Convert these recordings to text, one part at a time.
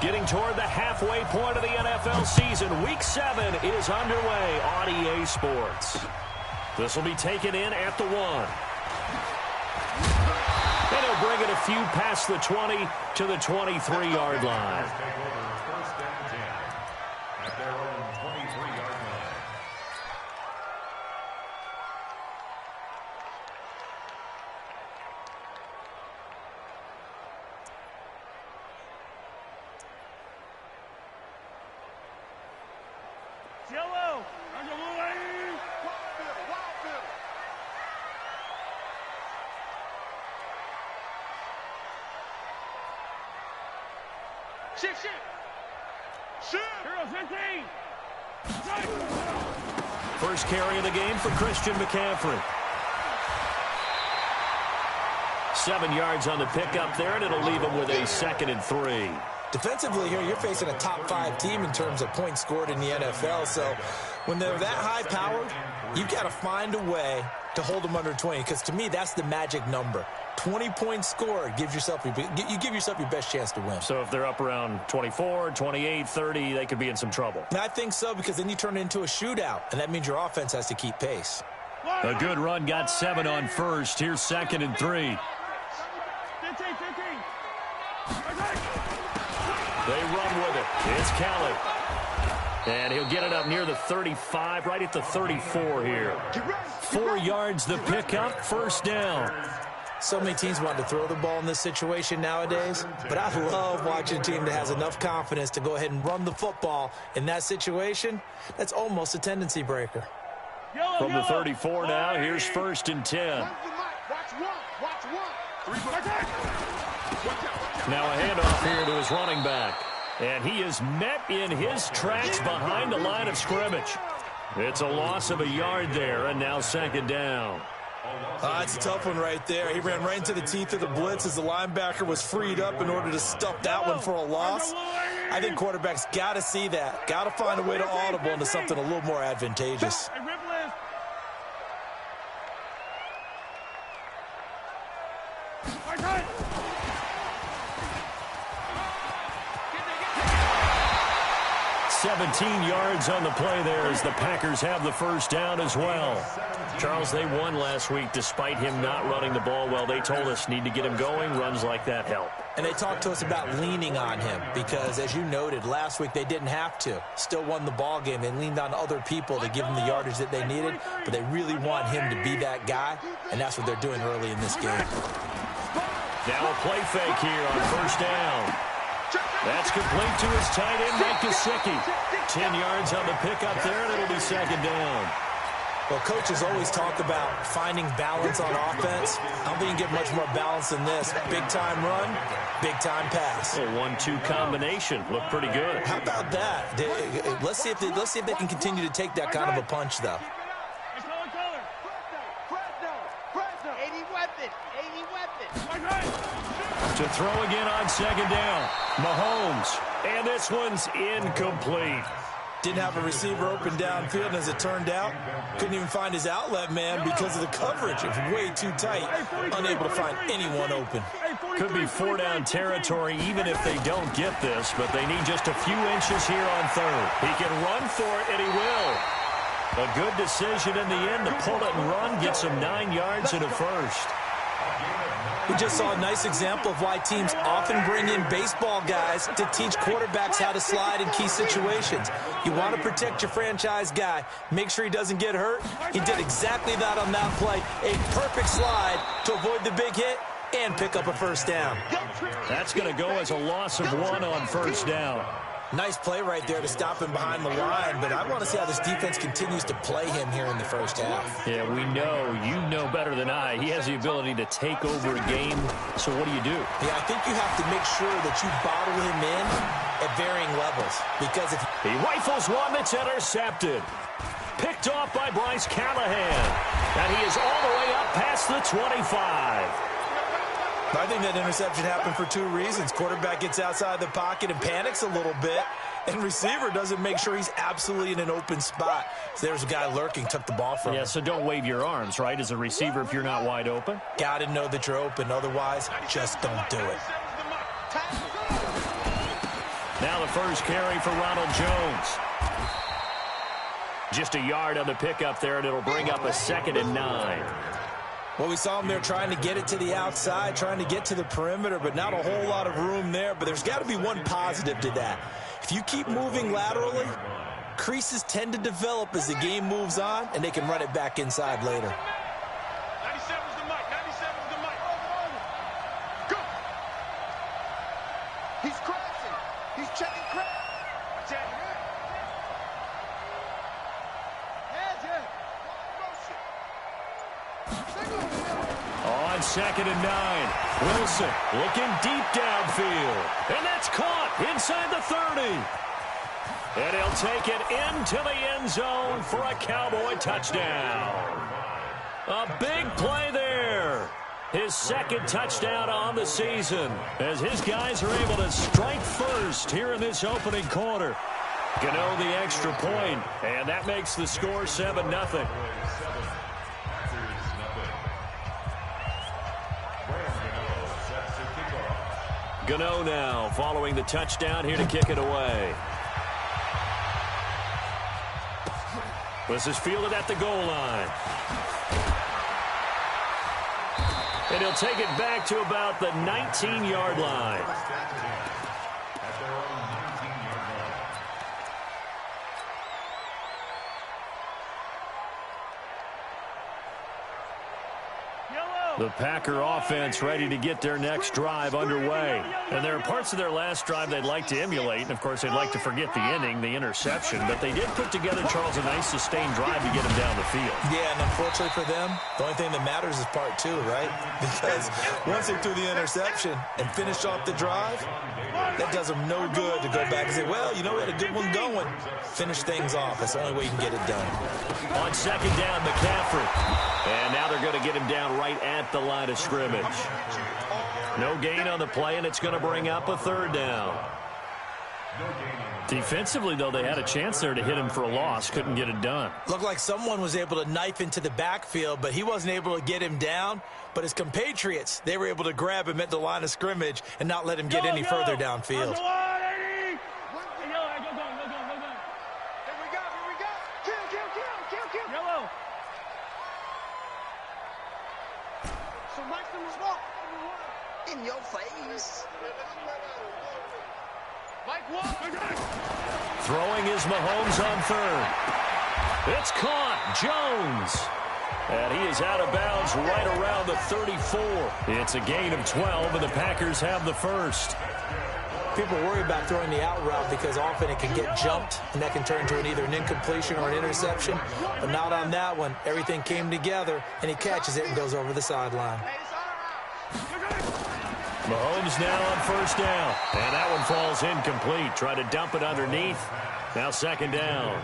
Getting toward the halfway point of the NFL season. Week 7 is underway on EA Sports. This will be taken in at the 1. And he'll bring it a few past the 20 to the 23-yard line. First carry of the game for Christian McCaffrey. 7 yards on the pickup there, and it'll leave him with a 2nd and 3. Defensively here, you're facing a top-5 team in terms of points scored in the NFL. So when they're that high-powered, you've got to find a way to hold them under 20, because to me, that's the magic number. 20 points scored, you give yourself your best chance to win. So if they're up around 24, 28, 30, they could be in some trouble. And I think so, because then you turn it into a shootout, and that means your offense has to keep pace. A good run, got 7 on first. Here's 2nd and 3. They run with it. It's Kelly. And he'll get it up near the 35, right at the 34 here. 4 yards the pickup, first down. So many teams want to throw the ball in this situation nowadays, but I love watching a team that has enough confidence to go ahead and run the football in that situation. That's almost a tendency breaker. From the 34 now, here's 1st and 10. Now a handoff here to his running back. And he is met in his tracks behind the line of scrimmage. It's a loss of a yard there, and now 2nd down. It's a tough one right there. He ran right into the teeth of the blitz as the linebacker was freed up in order to stuff that one for a loss. I think quarterbacks got to see that. Got to find a way to audible into something a little more advantageous. $17 yards on the play there as the Packers have the first down as well. Charles, they won last week despite him not running the ball well. They told us need to get him going. Runs like that help. And they talked to us about leaning on him because, as you noted, last week they didn't have to. Still won the ball game. They leaned on other people to give them the yardage that they needed, but they really want him to be that guy, and that's what they're doing early in this game. Now a play fake here on first down. That's complete to his tight end, Mike Gesicki. 10 yards on the pickup there, and it'll be 2nd down. Well, coaches always talk about finding balance on offense. I don't think you can get much more balance than this. Big-time run, big-time pass. A 1-2 combination. Looked pretty good. How about that? Let's see if they can continue to take that kind of a punch, though. To throw again on 2nd down. Mahomes. And this one's incomplete. Didn't have a receiver open downfield, and as it turned out, couldn't even find his outlet man because of the coverage. It was way too tight, unable to find anyone open. Could be 4-down territory even if they don't get this, but they need just a few inches here on 3rd. He can run for it, and he will. A good decision in the end to pull it and run, gets him 9 yards and a first. We just saw a nice example of why teams often bring in baseball guys to teach quarterbacks how to slide in key situations. You want to protect your franchise guy. Make sure he doesn't get hurt. He did exactly that on that play. A perfect slide to avoid the big hit and pick up a first down. That's going to go as a loss of 1 on first down. Nice play right there to stop him behind the line, but I want to see how this defense continues to play him here in the first half. Yeah, we know. You know better than I. He has the ability to take over a game, so what do you do? Yeah, I think you have to make sure that you bottle him in at varying levels, because if he rifles one that's intercepted. Picked off by Bryce Callahan, and he is all the way up past the 25. I think that interception happened for 2 reasons. Quarterback gets outside the pocket and panics a little bit, and receiver doesn't make sure he's absolutely in an open spot. So there's a guy lurking, took the ball from him. Yeah, so don't wave your arms, right, as a receiver if you're not wide open? Got to know that you're open. Otherwise, just don't do it. Now the first carry for Ronald Jones. Just a yard on the pickup there, and it'll bring up a 2nd and 9. Well, we saw him there trying to get it to the outside, trying to get to the perimeter, but not a whole lot of room there. But there's got to be one positive to that. If you keep moving laterally, creases tend to develop as the game moves on, and they can run it back inside later. 97's the mic. 97's the mic. Go. He's crashing. He's checking crash. Check. On 2nd and 9, Wilson looking deep downfield. And that's caught inside the 30. And he'll take it into the end zone for a Cowboy touchdown. A big play there. His 2nd touchdown on the season as his guys are able to strike first here in this opening quarter. Gano the extra point, and that makes the score 7-0. Gano now following the touchdown here to kick it away. This is fielded at the goal line. And he'll take it back to about the 19-yard line. The Packer offense ready to get their next drive underway. And there are parts of their last drive they'd like to emulate. And, of course, they'd like to forget the ending, the interception. But they did put together, Charles, a nice sustained drive to get them down the field. Yeah, and unfortunately for them, the only thing that matters is part 2, right? Because once they threw the interception and finished off the drive, that does them no good to go back and say, well, you know, we had a good one going. Finish things off. That's the only way you can get it done. On 2nd down, McCaffrey. And now they're going to get him down right at the line of scrimmage. No gain on the play, and it's going to bring up a 3rd down. Defensively, though, they had a chance there to hit him for a loss. Couldn't get it done. Looked like someone was able to knife into the backfield, but he wasn't able to get him down. But his compatriots, they were able to grab him at the line of scrimmage and not let him get any further downfield. In your face. Throwing is Mahomes on 3rd. It's caught. Jones. And he is out of bounds right around the 34. It's a gain of 12, and the Packers have the first. People worry about throwing the out route because often it can get jumped, and that can turn into either an incompletion or an interception. But not on that one. Everything came together, and he catches it and goes over the sideline. Mahomes now on 1st down. And that one falls incomplete. Try to dump it underneath. Now 2nd down.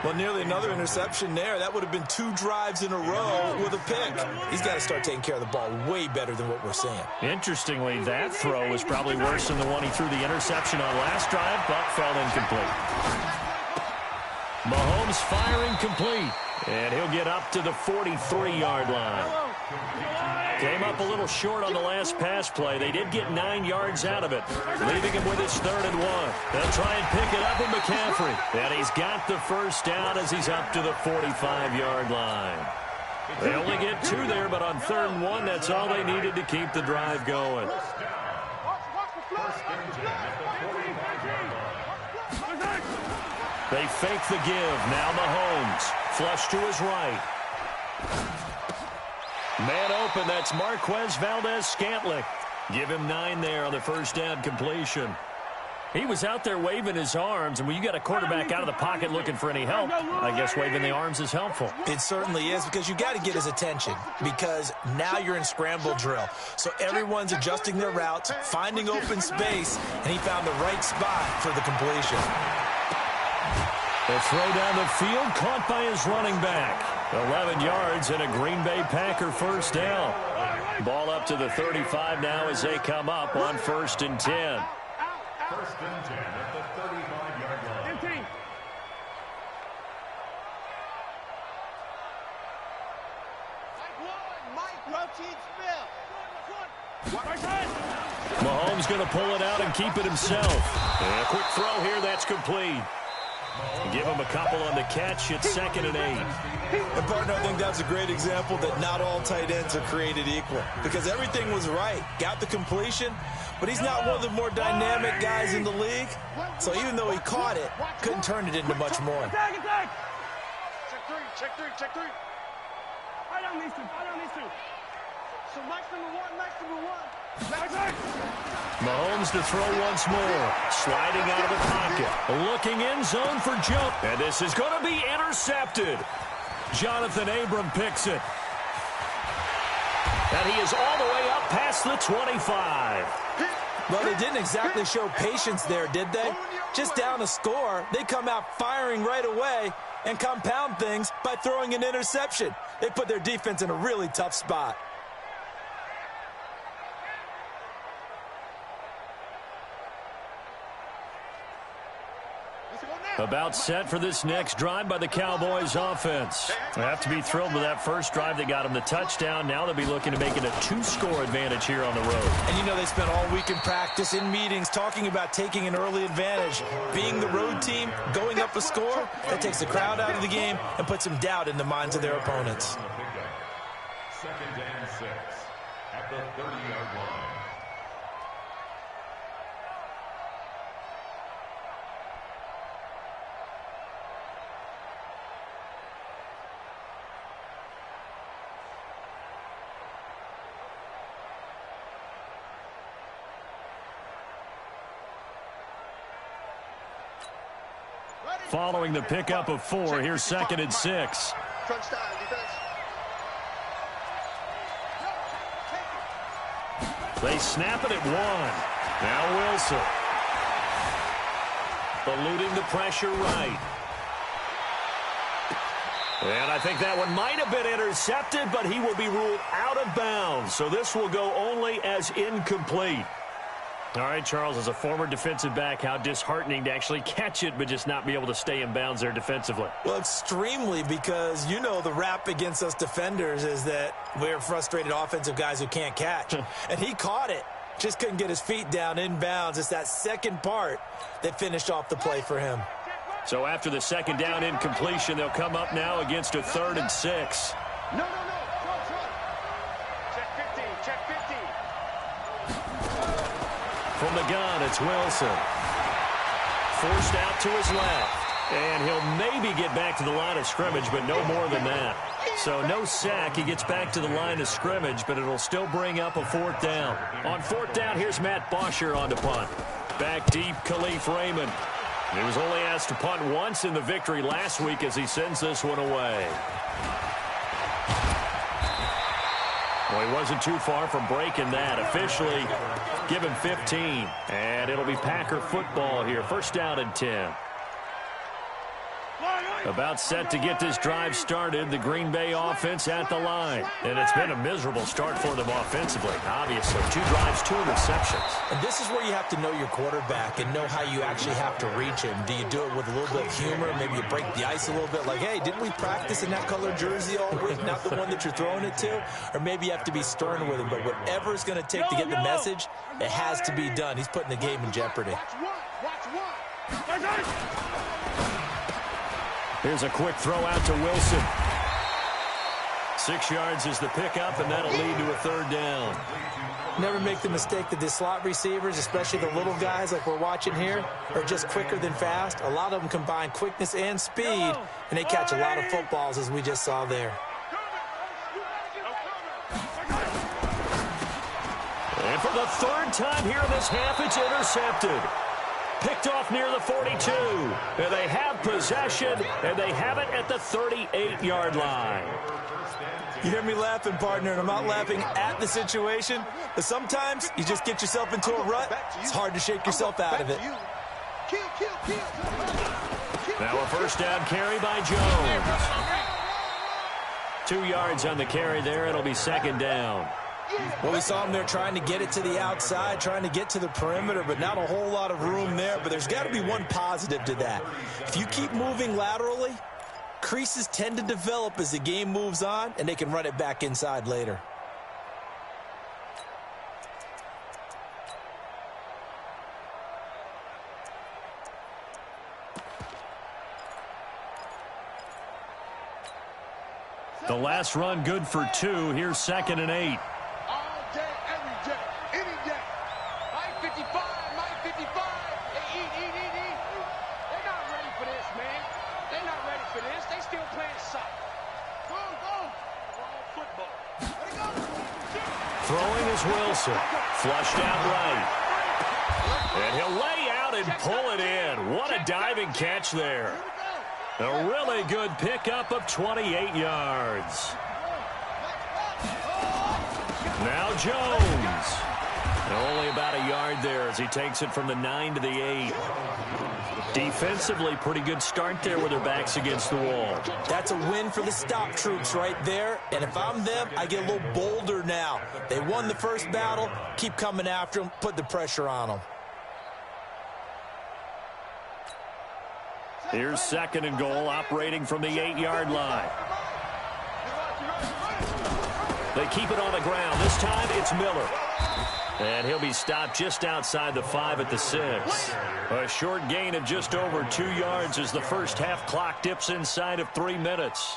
Well, nearly another interception there. That would have been 2 drives in a row with a pick. He's got to start taking care of the ball way better than what we're seeing. Interestingly, that throw was probably worse than the one he threw the interception on last drive, but fell incomplete. Mahomes firing complete. And he'll get up to the 43-yard line. Came up a little short on the last pass play. They did get 9 yards out of it, leaving him with his 3rd and 1. They'll try and pick it up with McCaffrey. And he's got the first down as he's up to the 45-yard line. They only get 2 there, but on 3rd and 1, that's all they needed to keep the drive going. They fake the give. Now Mahomes. Flush to his right. Man open, that's Marquez Valdez-Scantling. Give him 9 there on the 1st down completion. He was out there waving his arms, and when you got a quarterback out of the pocket looking for any help, I guess waving the arms is helpful. It certainly is, because you got to get his attention, because now you're in scramble drill. So everyone's adjusting their routes, finding open space, and he found the right spot for the completion. The throw down the field, caught by his running back. 11 yards and a Green Bay Packer 1st down. Ball up to the 35 now as they come up on 1st and 10. 1st and 10 at the 35-yard line. 15. Mike, rotate spell. Right side. Mahomes going to pull it out and keep it himself. And a quick throw here, that's complete. Give him a couple on the catch. It's 2nd and 8. And, partner, I think that's a great example that not all tight ends are created equal because everything was right. Got the completion, but he's not one of the more dynamic guys in the league. So even though he caught it, couldn't turn it into much more. Check three, check three, check three. I don't need to. So Mike's number one. Mahomes to throw once more. Sliding out of the pocket. Looking end zone for jump. And this is going to be intercepted. Jonathan Abram picks it. And he is all the way up past the 25. Well, they didn't exactly show patience there, did they? Just down a score, they come out firing right away and compound things by throwing an interception. They put their defense in a really tough spot. About set for this next drive by the Cowboys offense. They have to be thrilled with that first drive that got them the touchdown. Now they'll be looking to make it a 2-score advantage here on the road. And you know they spent all week in practice, in meetings, talking about taking an early advantage. Being the road team, going up a score, that takes the crowd out of the game and puts some doubt in the minds of their opponents. 2nd and 6 at the 30-yard line. Following the pickup of 4, here's 2nd and 6. Crunch time, defense. They snap it at 1. Now Wilson. Eluding the pressure right. And I think that one might have been intercepted, but he will be ruled out of bounds. So this will go only as incomplete. All right, Charles, as a former defensive back, how disheartening to actually catch it but just not be able to stay in bounds there defensively. Well, extremely, because you know the rap against us defenders is that we're frustrated offensive guys who can't catch. And he caught it. Just couldn't get his feet down in bounds. It's that second part that finished off the play for him. So after the 2nd down incompletion, they'll come up now against a 3rd and 6. No. Check 15, check 15. From the gun, it's Wilson. Forced out to his left. And he'll maybe get back to the line of scrimmage, but no more than that. So no sack. He gets back to the line of scrimmage, but it'll still bring up a 4th down. On 4th down, here's Matt Bosher on the punt. Back deep, Khalif Raymond. He was only asked to punt once in the victory last week as he sends this one away. Well, he wasn't too far from breaking that. Officially, give him 15. And it'll be Packer football here. 1st down and 10. About set to get this drive started, the Green Bay offense at the line. And it's been a miserable start for them offensively, obviously. 2 drives, 2 interceptions. And this is where you have to know your quarterback and know how you actually have to reach him. Do you do it with a little bit of humor? Maybe you break the ice a little bit like, hey, didn't we practice in that color jersey all week, not the one that you're throwing it to? Or maybe you have to be stern with him. But whatever it's going to take to get the message, it has to be done. He's putting the game in jeopardy. Watch one. Here's a quick throw out to Wilson. 6 yards is the pickup, and that'll lead to a 3rd down. Never make the mistake that the slot receivers, especially the little guys like we're watching here, are just quicker than fast. A lot of them combine quickness and speed, and they catch a lot of footballs, as we just saw there. And for the 3rd time here in this half, it's intercepted. Picked off near the 42. And they have possession, and they have it at the 38-yard line. You hear me laughing, partner, and I'm not laughing at the situation, but sometimes you just get yourself into a rut. It's hard to shake yourself out of it. Now a 1st down carry by Jones. 2 yards on the carry there. It'll be 2nd down. Well, we saw him there trying to get it to the outside, trying to get to the perimeter, but not a whole lot of room there. But there's got to be one positive to that. If you keep moving laterally, creases tend to develop as the game moves on, and they can run it back inside later. The last run good for 2. Here's 2nd and 8. All day, every day, any day. Mike 55, Mike 55. They eat. They're not ready for this, man. They're not ready for this. They still playing soccer. Go. Football. Throwing is Wilson. Flushed out right. And he'll lay out and pull it in. What a diving catch there. A really good pickup of 28 yards. Now Jones. Only about a yard there as he takes it from the 9 to the 8. Defensively, pretty good start there with their backs against the wall. That's a win for the stop troops right there. And if I'm them, I get a little bolder now. They won the first battle. Keep coming after them. Put the pressure on them. Here's 2nd and goal, operating from the 8-yard line. They keep it on the ground. This time it's Miller. And he'll be stopped just outside the 5 at the 6. A short gain of just over 2 yards as the first half clock dips inside of 3 minutes.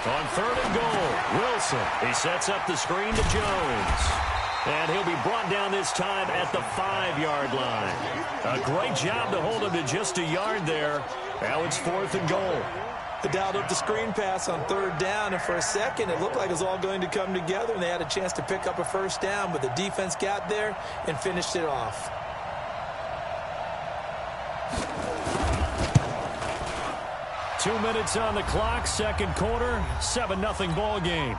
On 3rd and goal, Wilson. He sets up the screen to Jones. And he'll be brought down this time at the 5-yard line. A great job to hold him to just a yard there. Now it's 4th and goal. They dialed up the screen pass on 3rd down, and for a second it looked like it was all going to come together, and they had a chance to pick up a first down, but the defense got there and finished it off. Two minutes on the clock, second quarter, 7-0 ball game.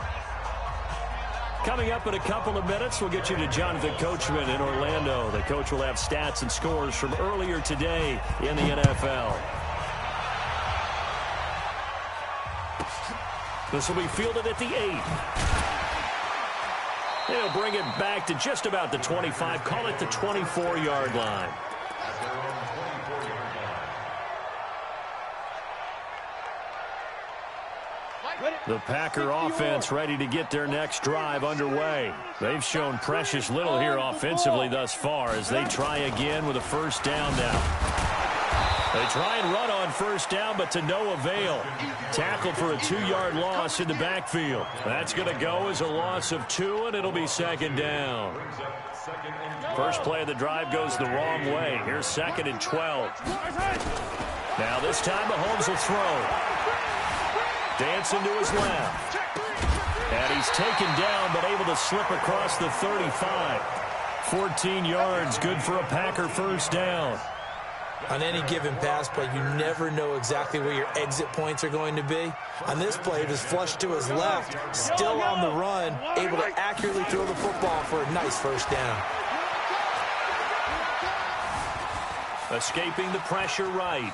Coming up in a couple of minutes, we'll get you to Jonathan Coachman in Orlando. The coach will have stats and scores from earlier today in the NFL. This will be fielded at the 8. They'll bring it back to just about the 25, call it the 24-yard line. The Packer offense ready to get their next drive underway. They've shown precious little here offensively thus far as they try again with a first down now. They try and run on first down, but to no avail. Tackled for a 2-yard loss in the backfield. That's going to go as a loss of 2, and it'll be 2nd down. First play of the drive goes the wrong way. Here's 2nd and 12. Now this time Mahomes will throw. Dancing to his left. And he's taken down, but able to slip across the 35. 14 yards, good for a Packer first down. On any given pass play, you never know exactly where your exit points are going to be. On this play, it was flushed to his left, still on the run, able to accurately throw the football for a nice first down. Escaping the pressure right.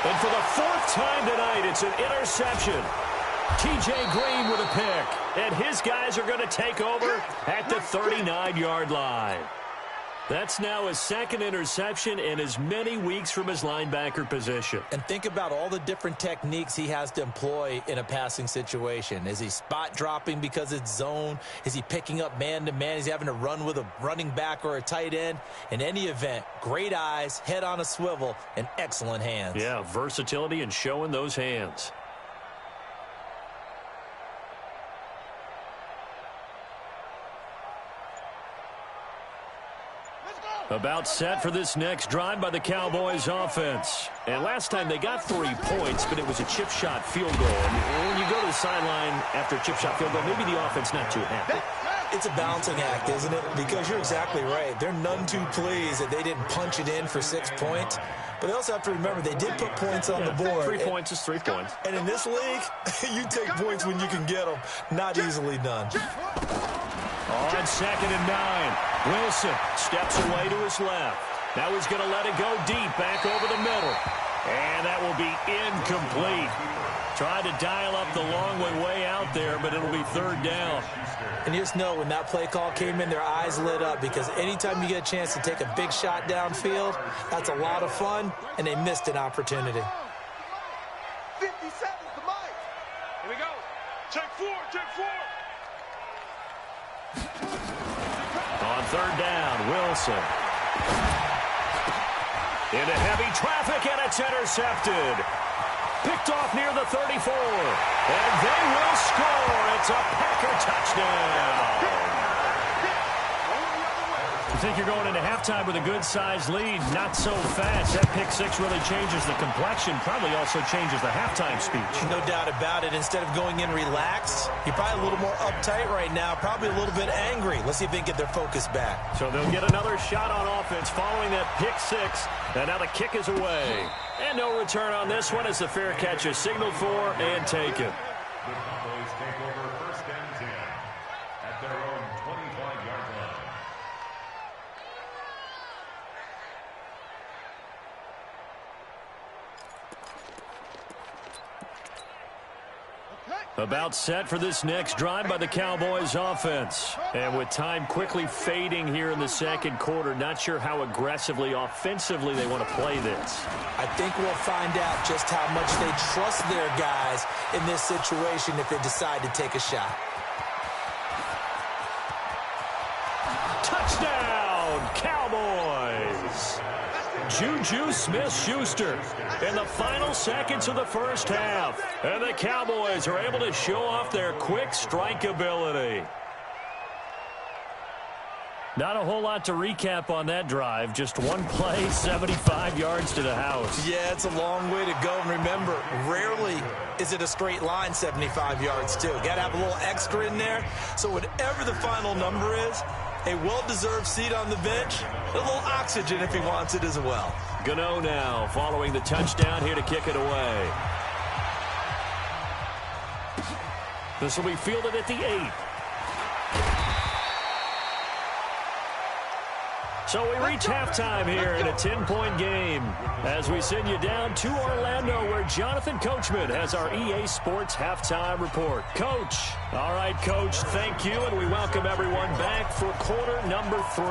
And for the 4th time tonight, it's an interception. T.J. Green with a pick. And his guys are going to take over at the 39-yard line. That's now his 2nd interception in as many weeks from his linebacker position. And think about all the different techniques he has to employ in a passing situation. Is he spot dropping because it's zone? Is he picking up man-to-man? Is he having to run with a running back or a tight end? In any event, great eyes, head on a swivel, and excellent hands. Yeah, versatility and showing those hands. About set for this next drive by the Cowboys offense. And last time they got 3 points, but it was a chip shot field goal. And when you go to the sideline after a chip shot field goal, maybe the offense not too happy. It's a balancing act, isn't it? Because you're exactly right. They're none too pleased that they didn't punch it in for 6 points. But they also have to remember they did put points on the board. 3 points is 3 points. And in this league, you take points when you can get them. Not easily done. On 2nd and 9. Wilson steps away to his left. Now he's going to let it go deep back over the middle. And that will be incomplete. Tried to dial up the long way out there, but it'll be 3rd down. And you just know when that play call came in, their eyes lit up because anytime you get a chance to take a big shot downfield, that's a lot of fun, and they missed an opportunity. On third down, Wilson. Into heavy traffic, and it's intercepted. Picked off near the 34. And they will score. It's a Packer touchdown. You think you're going into halftime with a good-sized lead, not so fast. That pick six really changes the complexion, probably also changes the halftime speech. No doubt about it. Instead of going in relaxed, you're probably a little more uptight right now, probably a little bit angry. Let's see if they can get their focus back. So they'll get another shot on offense following that pick six, and now the kick is away. And no return on this one as the fair catch is signaled for and taken. The Cowboys take over first and 10 at their own 25-yard line. About set for this next drive by the Cowboys offense. And with time quickly fading here in the second quarter, not sure how aggressively, offensively they want to play this. I think we'll find out just how much they trust their guys in this situation if they decide to take a shot. Touchdown, Cowboys! Juju Smith-Schuster in the final seconds of the first half. And the Cowboys are able to show off their quick strike ability. Not a whole lot to recap on that drive. Just one play, 75 yards to the house. Yeah, it's a long way to go. And remember, rarely is it a straight line 75 yards, too. Got to have a little extra in there. So whatever the final number is, a well-deserved seat on the bench, a little oxygen if he wants it as well. Gano now following the touchdown here to kick it away. This will be fielded at the 8. So we reach halftime here in a 10-point game as we send you down to Orlando where Jonathan Coachman has our EA Sports halftime report. Coach. All right, Coach, thank you, and we welcome everyone back for quarter number 3.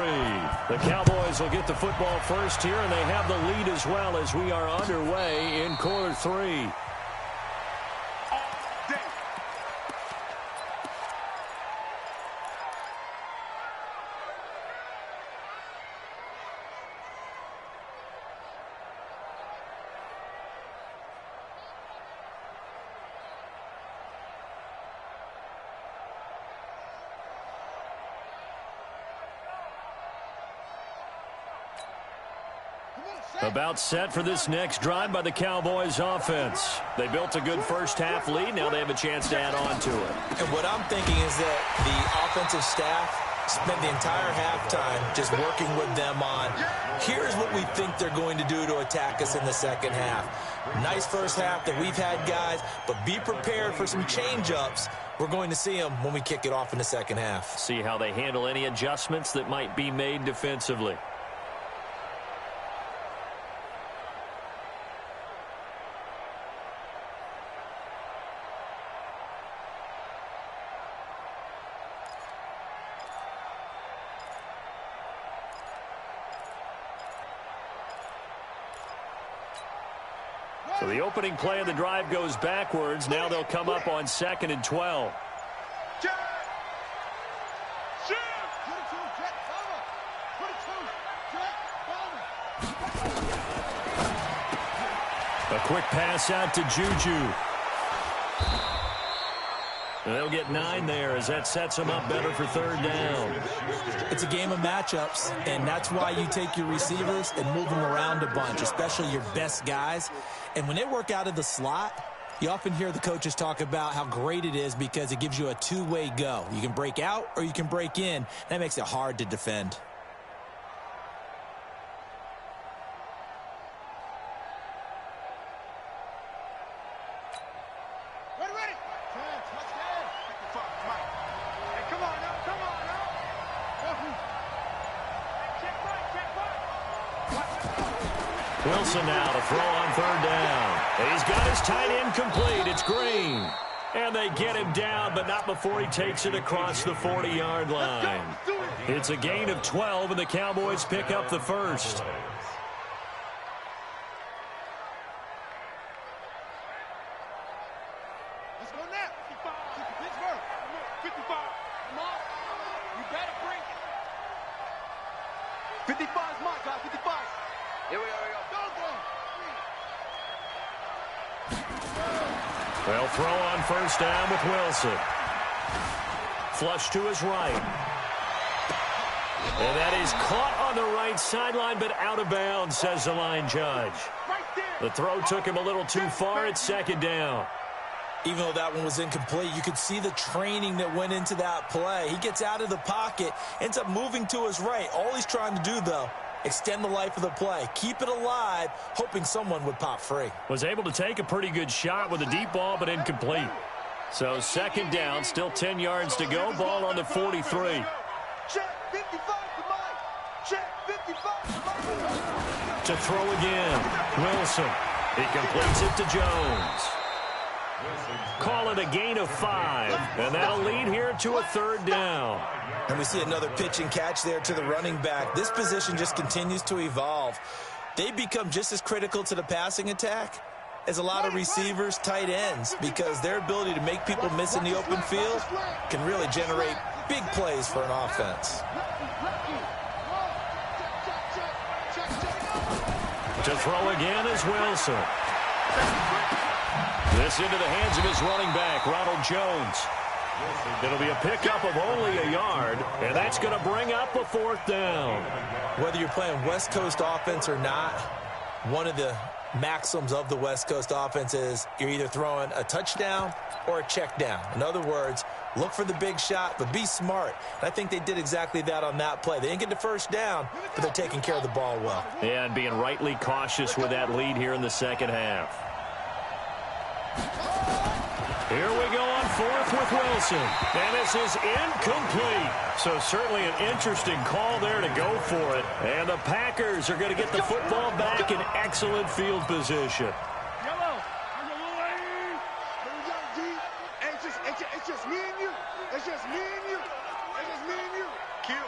The Cowboys will get the football first here, and they have the lead as well as we are underway in quarter 3. About set for this next drive by the Cowboys offense. They built a good first half lead. Now they have a chance to add on to it. And what I'm thinking is that the offensive staff spent the entire halftime just working with them on, here's what we think they're going to do to attack us in the second half. Nice first half that we've had, guys, but be prepared for some change-ups. We're going to see them when we kick it off in the second half. See how they handle any adjustments that might be made defensively. So the opening play of the drive goes backwards. Now they'll come up on 2nd and 12. A quick pass out to Juju. And they'll get 9 there as that sets them up better for third down. It's a game of matchups, and that's why you take your receivers and move them around a bunch, especially your best guys. And when they work out of the slot, you often hear the coaches talk about how great it is because it gives you a two-way go. You can break out or you can break in. That makes it hard to defend. Wilson now to throw on third down. He's got his tight end complete. It's Green. And they get him down, but not before he takes it across the 40-yard line. It's a gain of 12, and the Cowboys pick up the first. Let's go now. Pittsburgh. 55 is mine, guys. 55. Here we go. They'll throw on first down with Wilson. Flush to his right. And that is caught on the right sideline, but out of bounds, says the line judge. The throw took him a little too far. It's second down. Even though that one was incomplete, you could see the training that went into that play. He gets out of the pocket, ends up moving to his right. All he's trying to do, though, extend the life of the play. Keep it alive, hoping someone would pop free. Was able to take a pretty good shot with a deep ball, but incomplete. So second down, still 10 yards to go. Ball on the 43. Check 55 to Mike. Check 55 to Mike. To throw again. Wilson. He completes it to Jones. Call it a gain of 5. And that'll lead here to a third down. And we see another pitch and catch there to the running back. This position just continues to evolve. They become just as critical to the passing attack as a lot of receivers, tight ends, because their ability to make people miss in the open field can really generate big plays for an offense. To throw again is Wilson. This into the hands of his running back, Ronald Jones. It'll be a pickup of only a yard, and that's going to bring up a fourth down. Whether you're playing West Coast offense or not, one of the maxims of the West Coast offense is you're either throwing a touchdown or a check down. In other words, look for the big shot, but be smart. And I think they did exactly that on that play. They didn't get the first down, but they're taking care of the ball well. Yeah, and being rightly cautious with that lead here in the second half. Here we go on fourth with Wilson. And this is incomplete. So certainly an interesting call there to go for it. And the Packers are going to get the football back in excellent field position. It's just me and you. It's just me and you. It's just me and you. Kill.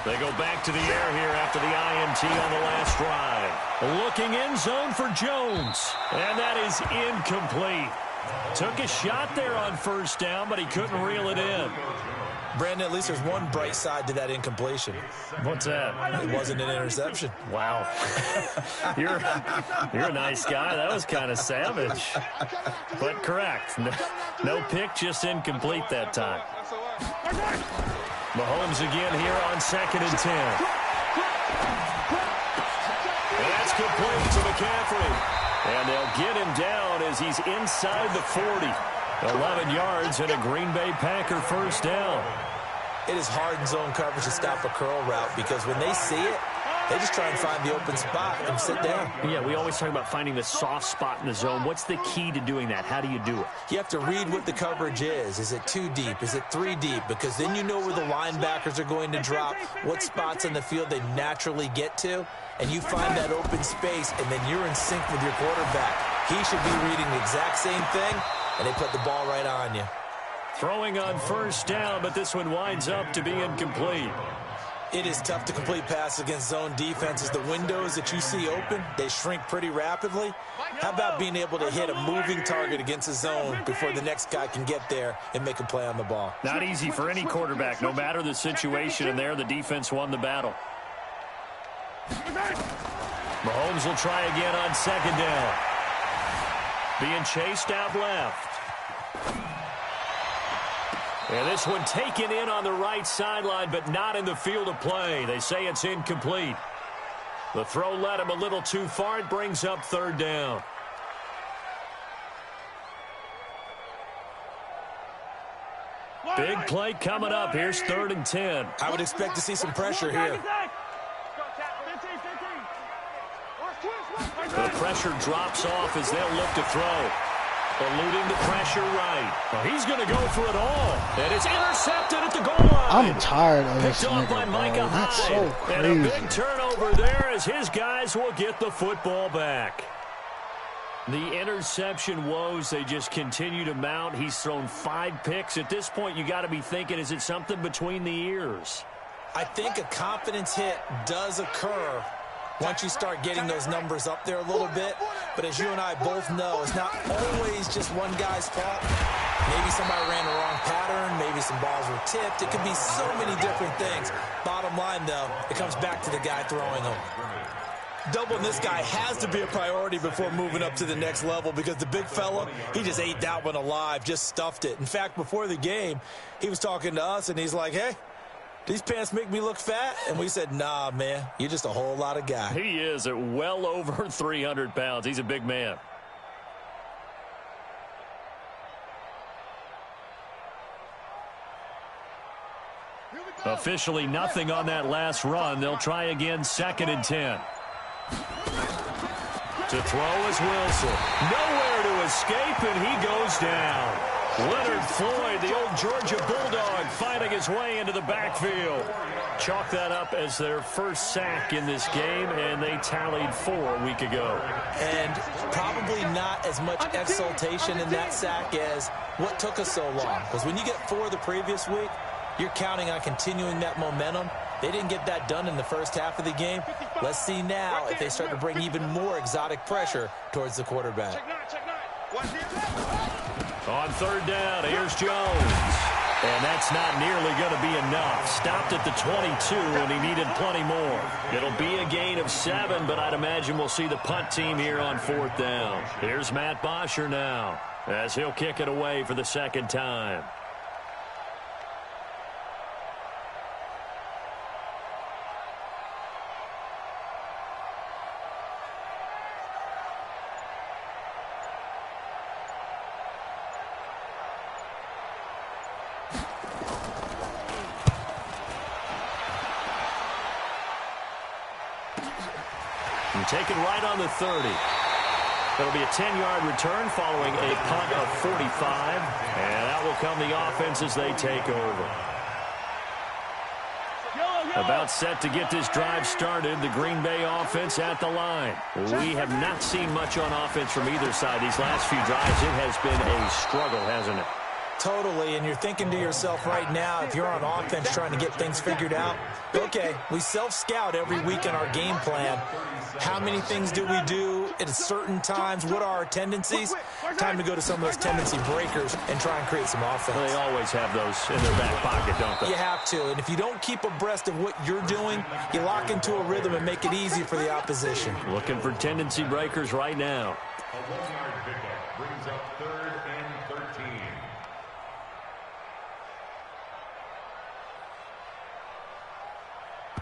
They go back to the air here after the INT on the last drive. Looking end zone for Jones. And that is incomplete. Took a shot there on first down, but he couldn't reel it in. Brandon, at least there's one bright side to that incompletion. What's that? It wasn't an interception. Wow. You're a nice guy. That was kind of savage. But correct. No pick, just incomplete that time. Mahomes again here on 2nd and 10. And that's complete to McCaffrey. And they'll get him down as he's inside the 40. 11 yards and a Green Bay Packer first down. It is hard in zone coverage to stop a curl route because when they see it, they just try and find the open spot and sit down. Yeah, we always talk about finding the soft spot in the zone. What's the key to doing that? How do you do it? You have to read what the coverage is. Is it 2 deep? Is it 3 deep? Because then you know where the linebackers are going to drop, what spots on the field they naturally get to, and you find that open space, and then you're in sync with your quarterback. He should be reading the exact same thing, and they put the ball right on you. Throwing on first down, but this one winds up to be incomplete. It is tough to complete passes against zone defenses. The windows that you see open, they shrink pretty rapidly. How about being able to hit a moving target against a zone before the next guy can get there and make a play on the ball? Not easy for any quarterback, no matter the situation, and there the defense won the battle. Mahomes will try again on 2nd down. Being chased out left. And this one taken in on the right sideline, but not in the field of play. They say it's incomplete. The throw led him a little too far. It brings up 3rd down. Big play coming up. Here's 3rd and 10. I would expect to see some pressure here. The pressure drops off as they'll look to throw. Eluding the pressure right. Well, he's going to go for it all. And it's intercepted at the goal line. I'm tired of this Picked off by nigga, Micah bro. That's Hyde. so crazy. And a big turnover there as his guys will get the football back. The interception woes, they just continue to mount. He's thrown 5 picks. At this point, you got to be thinking, is it something between the ears? I think a confidence hit does occur once you start getting those numbers up there a little bit. But as you and I both know, it's not always just one guy's fault. Maybe somebody ran the wrong pattern. Maybe some balls were tipped. It could be so many different things. Bottom line, though, it comes back to the guy throwing them. Doubling this guy has to be a priority before moving up to the next level because the big fella, he just ate that one alive, just stuffed it. In fact, before the game, he was talking to us, and he's like, hey, these pants make me look fat? And we said, nah, man, you're just a whole lot of guy. He is at well over 300 pounds. He's a big man. Officially nothing on that last run. They'll try again, 2nd and 10. To throw is Wilson. Nowhere to escape, and he goes down. Leonard Floyd, the old Georgia Bulldog, fighting his way into the backfield. Chalk that up as their first sack in this game, and they tallied 4 a week ago. And probably not as much exultation in that sack as what took us so long. Because when you get 4 the previous week, you're counting on continuing that momentum. They didn't get that done in the first half of the game. Let's see now if they start to bring even more exotic pressure towards the quarterback. On 3rd down, here's Jones. And that's not nearly going to be enough. Stopped at the 22, and he needed plenty more. It'll be a gain of 7, but I'd imagine we'll see the punt team here on 4th down. Here's Matt Bosher now, as he'll kick it away for the 2nd time. Taken right on the 30. It'll be a 10-yard return following a punt of 45. And that will come the offense as they take over. About set to get this drive started, the Green Bay offense at the line. We have not seen much on offense from either side these last few drives. It has been a struggle, hasn't it? Totally, and you're thinking to yourself right now, if you're on offense trying to get things figured out, okay, we self-scout every week in our game plan. How many things do we do at certain times? What are our tendencies? Time to go to some of those tendency breakers and try and create some offense. Well, they always have those in their back pocket, don't they? You have to, and if you don't keep abreast of what you're doing, you lock into a rhythm and make it easy for the opposition. Looking for tendency breakers right now. A 1-yard pickup brings up 3rd and 13.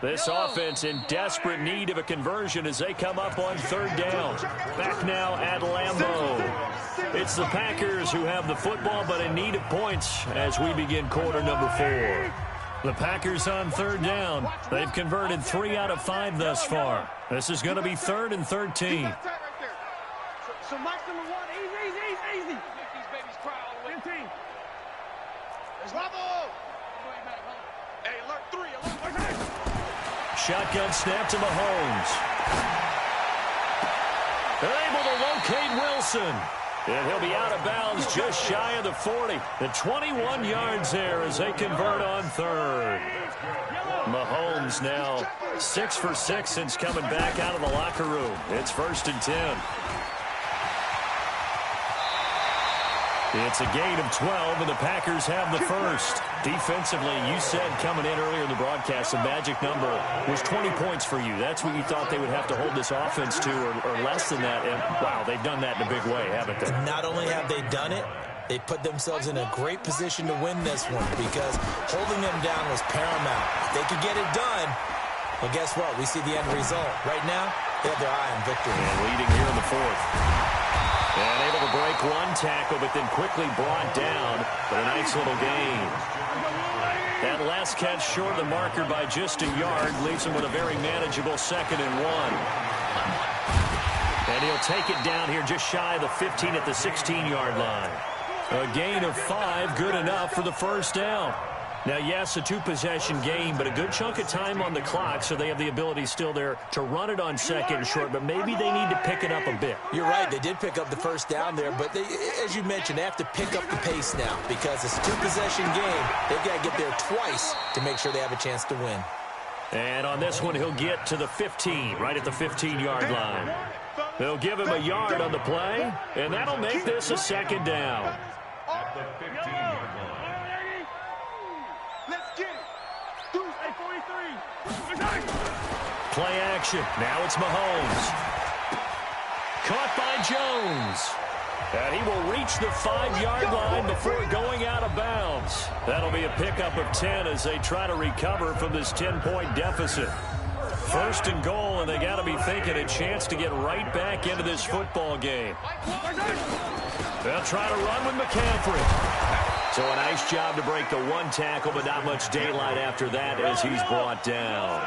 This offense in desperate need of a conversion as they come up on 3rd down. Back now at Lambeau. It's the Packers who have the football, but in need of points as we begin quarter number 4. The Packers on 3rd down. They've converted 3 out of 5 thus far. This is going to be 3rd and 13. So Mike number 1, easy. These babies cry all the way. 15. There's Lambeau. Hey, alert 3, alert 3. Shotgun snap to Mahomes. They're able to locate Wilson. And he'll be out of bounds just shy of the 40. The 21 yards there as they convert on 3rd. Mahomes now 6 for 6 since coming back out of the locker room. It's 1st and 10. It's a gain of 12, and the Packers have the first. Defensively, you said coming in earlier in the broadcast, the magic number was 20 points for you. That's what you thought they would have to hold this offense to, or less than that. And, wow, they've done that in a big way, haven't they? Not only have they done it, they put themselves in a great position to win this one because holding them down was paramount. If they could get it done, well, guess what? We see the end result. Right now, they have their eye on victory. And leading here in the 4th. And able to break one tackle, but then quickly brought down. But a nice little gain. That last catch short of the marker by just a yard leaves him with a very manageable 2nd and 1. And he'll take it down here just shy of the 15 at the 16-yard line. A gain of 5, good enough for the 1st down. Now, yes, a 2-possession game, but a good chunk of time on the clock, so they have the ability still there to run it on 2nd and short, but maybe they need to pick it up a bit. You're right. They did pick up the 1st down there, but they, as you mentioned, they have to pick up the pace now because it's a 2-possession game. They've got to get there twice to make sure they have a chance to win. And on this one, he'll get to the 15, right at the 15-yard line. They'll give him a yard on the play, and that'll make this a second down. At the 15-yard line. Let's get it. 43. Play action. Now it's Mahomes. Caught by Jones. And he will reach the 5-yard line before going out of bounds. That'll be a pickup of 10 as they try to recover from this 10-point deficit. First and goal, and they got to be thinking a chance to get right back into this football game. They'll try to run with McCaffrey. So a nice job to break the one tackle, but not much daylight after that as he's brought down.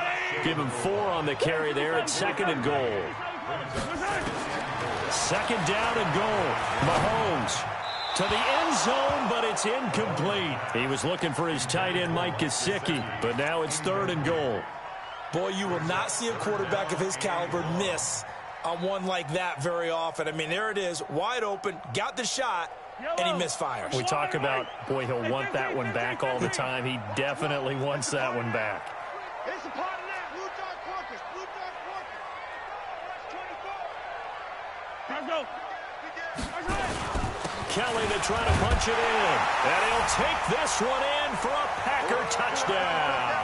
Give him 4 on the carry there at second and goal. Second down and goal. Mahomes to the end zone, but it's incomplete. He was looking for his tight end, Mike Gesicki, but now it's third and goal. Boy, you will not see a quarterback of his caliber miss on one like that very often. I mean, there it is, wide open, got the shot, and he misfires. We talk about, boy, he'll want that one back all the time. He definitely wants that one back. It's a part of that. Blue dog focus. Blue dog focus. Watch 24. Let's go. Kelly to try to punch it in. And he'll take this one in for a Packer touchdown.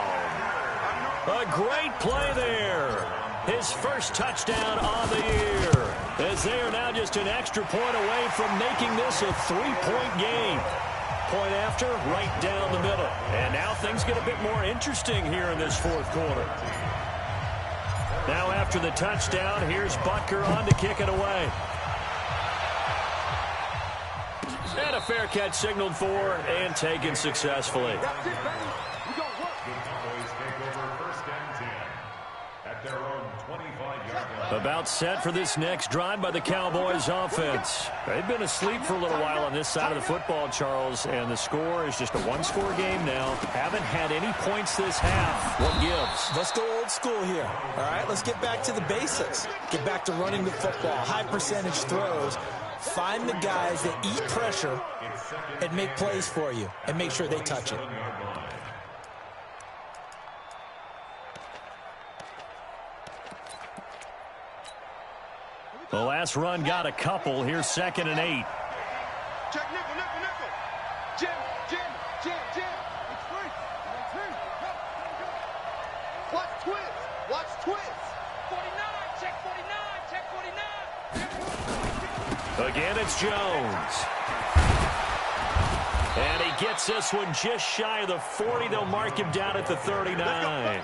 A great play there. His first touchdown on the year. As they are now just an extra point away from making this a 3-point game. Point after, right down the middle. And now things get a bit more interesting here in this fourth quarter. Now after the touchdown, here's Butker on to kick it away. And a fair catch signaled for and taken successfully. That's it, baby. We gonna work. The Cowboys take over first and 10 at their own 25-yard line. About set for this next drive by the Cowboys offense. They've been asleep for a little while on this side of the football, Charles, and the score is just a one-score game now. Haven't had any points this half. What gives? Let's go old school here. All right, let's get back to the basics. Get back to running the football, high percentage throws. Find the guys that eat pressure and make plays for you and make sure they touch it. The last run got a couple. Here's second and 8. Check nickel, nickel, nickel. Jim, Jim, Jim, Jim. It's free. It's free. Watch twist. Watch twist. 49. Check 49. Check 49. Again, it's Jones. And he gets this one just shy of the 40. They'll mark him down at the 39.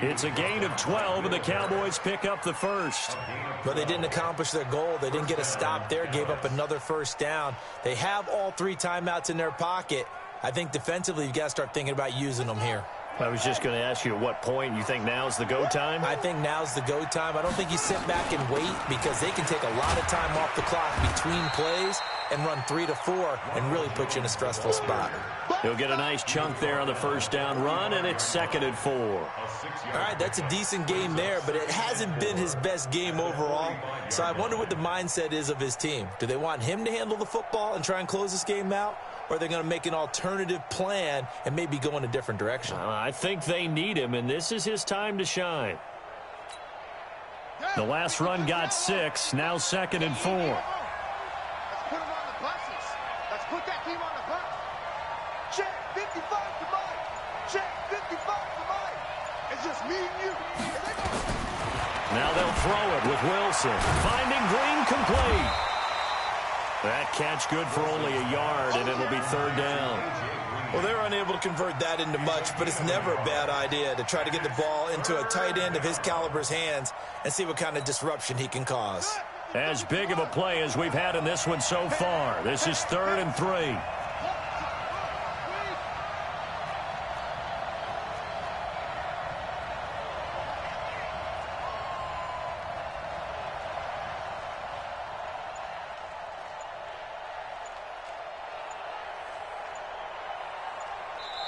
It's a gain of 12, and the Cowboys pick up the first. But they didn't accomplish their goal. They didn't get a stop there, gave up another first down. They have all 3 timeouts in their pocket. I think defensively, you've got to start thinking about using them here. I was just going to ask you at what point you think now's the go time? I think now's the go time. I don't think you sit back and wait because they can take a lot of time off the clock between plays and run 3 to 4 and really put you in a stressful spot. He'll get a nice chunk there on the first down run, and it's second and 4. All right, that's a decent game there, but it hasn't been his best game overall. So I wonder what the mindset is of his team. Do they want him to handle the football and try and close this game out? Or are they going to make an alternative plan and maybe go in a different direction? I think they need him, and this is his time to shine. The last run got 6, now second and 4. Let's put him on the buses. Let's put that team on the bus. Check 55 to Mike. Check 55 to Mike. It's just me and you. Now they'll throw it with Wilson. Finding Green complete. That catch good for only a yard, and it'll be third down. Well, they're unable to convert that into much, but it's never a bad idea to try to get the ball into a tight end of his caliber's hands and see what kind of disruption he can cause. As big of a play as we've had in this one so far. This is third and 3.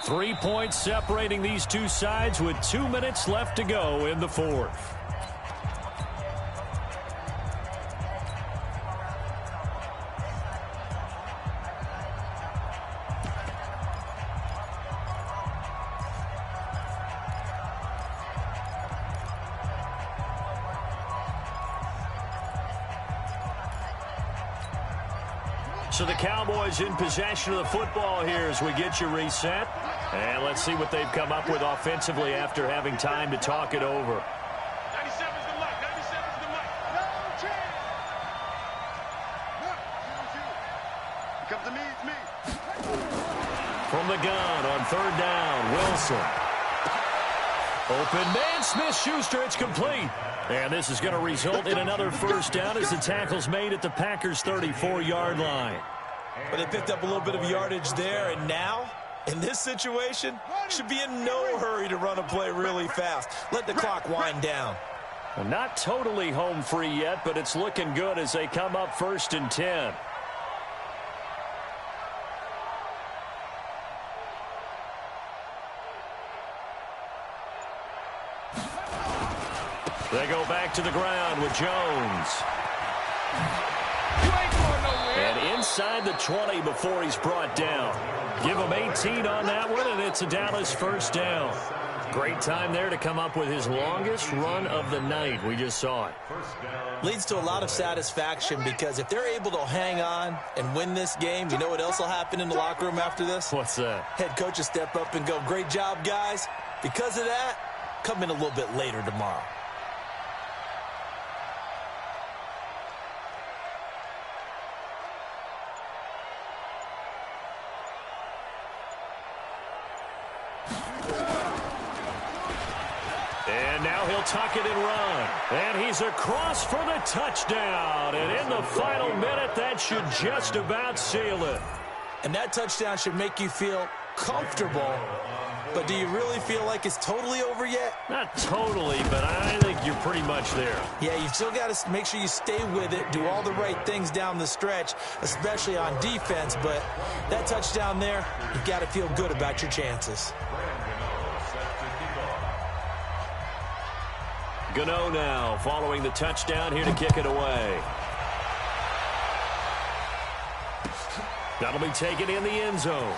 Three points separating these two sides with 2 minutes left to go in the fourth. So the Cowboys in possession of the football here as we get you reset. And let's see what they've come up with offensively after having time to talk it over. 97's the mic. 97's the mic. No chance. Come to me. It's me. From the gun on third down, Wilson. Open man, Smith-Schuster, it's complete. And this is going to result in another first down as the tackle's made at the Packers' 34-yard line. But they picked up a little bit of yardage there, and now, in this situation, should be in no hurry to run a play really fast. Let the clock wind down. Not totally home free yet, but it's looking good as they come up 1st and 10. They go back to the ground with Jones. And inside the 20 before he's brought down. Give him 18 on that one, and it's a Dallas first down. Great time there to come up with his longest run of the night. We just saw it. Leads to a lot of satisfaction because if they're able to hang on and win this game, you know what else will happen in the locker room after this? What's that? Head coach will step up and go, great job, guys. Because of that, come in a little bit later tomorrow. And now he'll tuck it and run. And he's across for the touchdown. And in the final minute, that should just about seal it. And that touchdown should make you feel comfortable. But do you really feel like it's totally over yet? Not totally, but I think you're pretty much there. Yeah, you've still got to make sure you stay with it, do all the right things down the stretch, especially on defense. But that touchdown there, you've got to feel good about your chances. Gano now following the touchdown here to kick it away. That'll be taken in the end zone.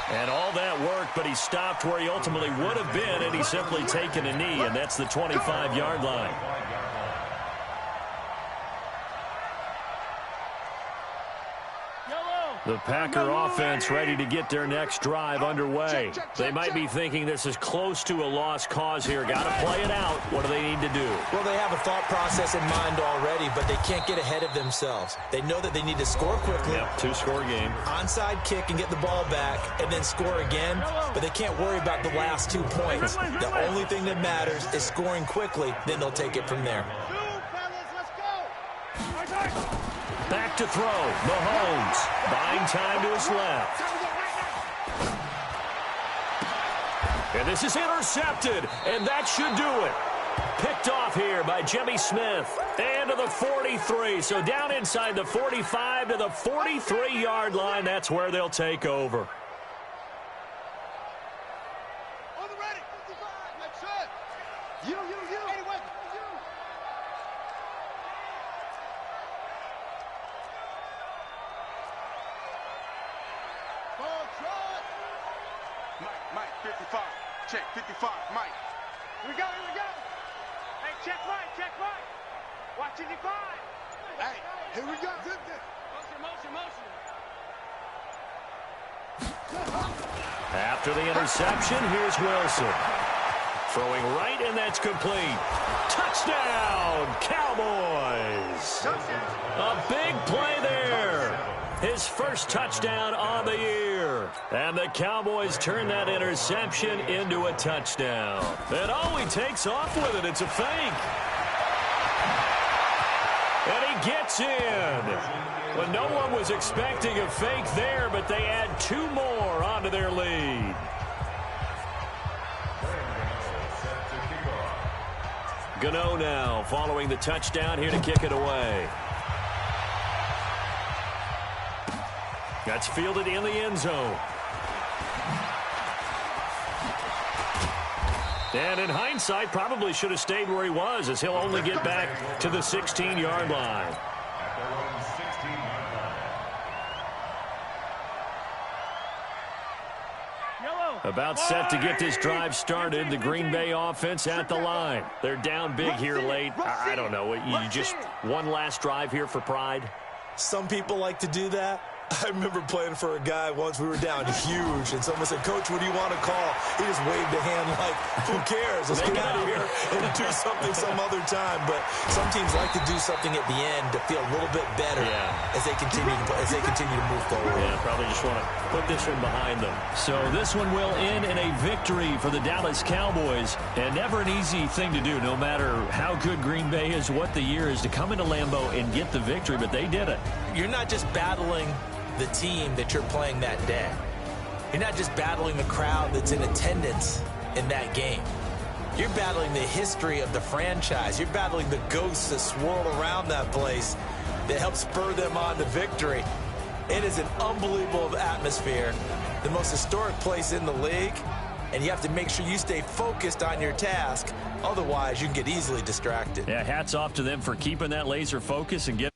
And all that work, but he stopped where he ultimately would have been, and he's simply taken a knee, and that's the 25-yard line. The Packer offense ready to get their next drive underway. They might be thinking this is close to a lost cause here. Got to play it out. What do they need to do? Well, they have a thought process in mind already, but they can't get ahead of themselves. They know that they need to score quickly. Yep, two-score game. Onside kick and get the ball back and then score again, but they can't worry about the last 2 points. The only thing that matters is scoring quickly, then they'll take it from there. Back to throw. Mahomes buying time to his left. And this is intercepted, and that should do it. Picked off here by Jimmy Smith. And to the 43. So down inside the 45 to the 43-yard line. That's where they'll take over. On the ready. 55. That's it. You. Anyway, you. Mike, 55. Check, 55, Mike. Here we go. Hey, check Mike. Watch it, 55. Hey, here we go. Motion. After the interception, here's Wilson. Throwing right, and that's complete. Touchdown, Cowboys. A big play there. His first touchdown on the year. And the Cowboys turn that interception into a touchdown. And he takes off with it. It's a fake. And he gets in. Well, no one was expecting a fake there, but they add 2 more onto their lead. Gano now following the touchdown here to kick it away. That's fielded in the end zone. And in hindsight, probably should have stayed where he was, as he'll only get back to the 16-yard line. About set to get this drive started. The Green Bay offense at the line. They're down big here late. I don't know. You just one last drive here for pride? Some people like to do that. I remember playing for a guy once. We were down huge, and someone said, "Coach, what do you want to call?" He just waved a hand like, who cares? Let's get out of here and do something some other time. But some teams like to do something at the end to feel a little bit better as they continue to move forward. Yeah, probably just want to put this one behind them. So this one will end in a victory for the Dallas Cowboys. And never an easy thing to do, no matter how good Green Bay is, what the year is, to come into Lambeau and get the victory. But they did it. You're not just battling the team that you're playing that day. You're not just battling the crowd that's in attendance in that game. You're battling the history of the franchise. You're battling the ghosts that swirl around that place that help spur them on to victory. It is an unbelievable atmosphere, the most historic place in the league, and you have to make sure you stay focused on your task. Otherwise, you can get easily distracted. Yeah, hats off to them for keeping that laser focus and getting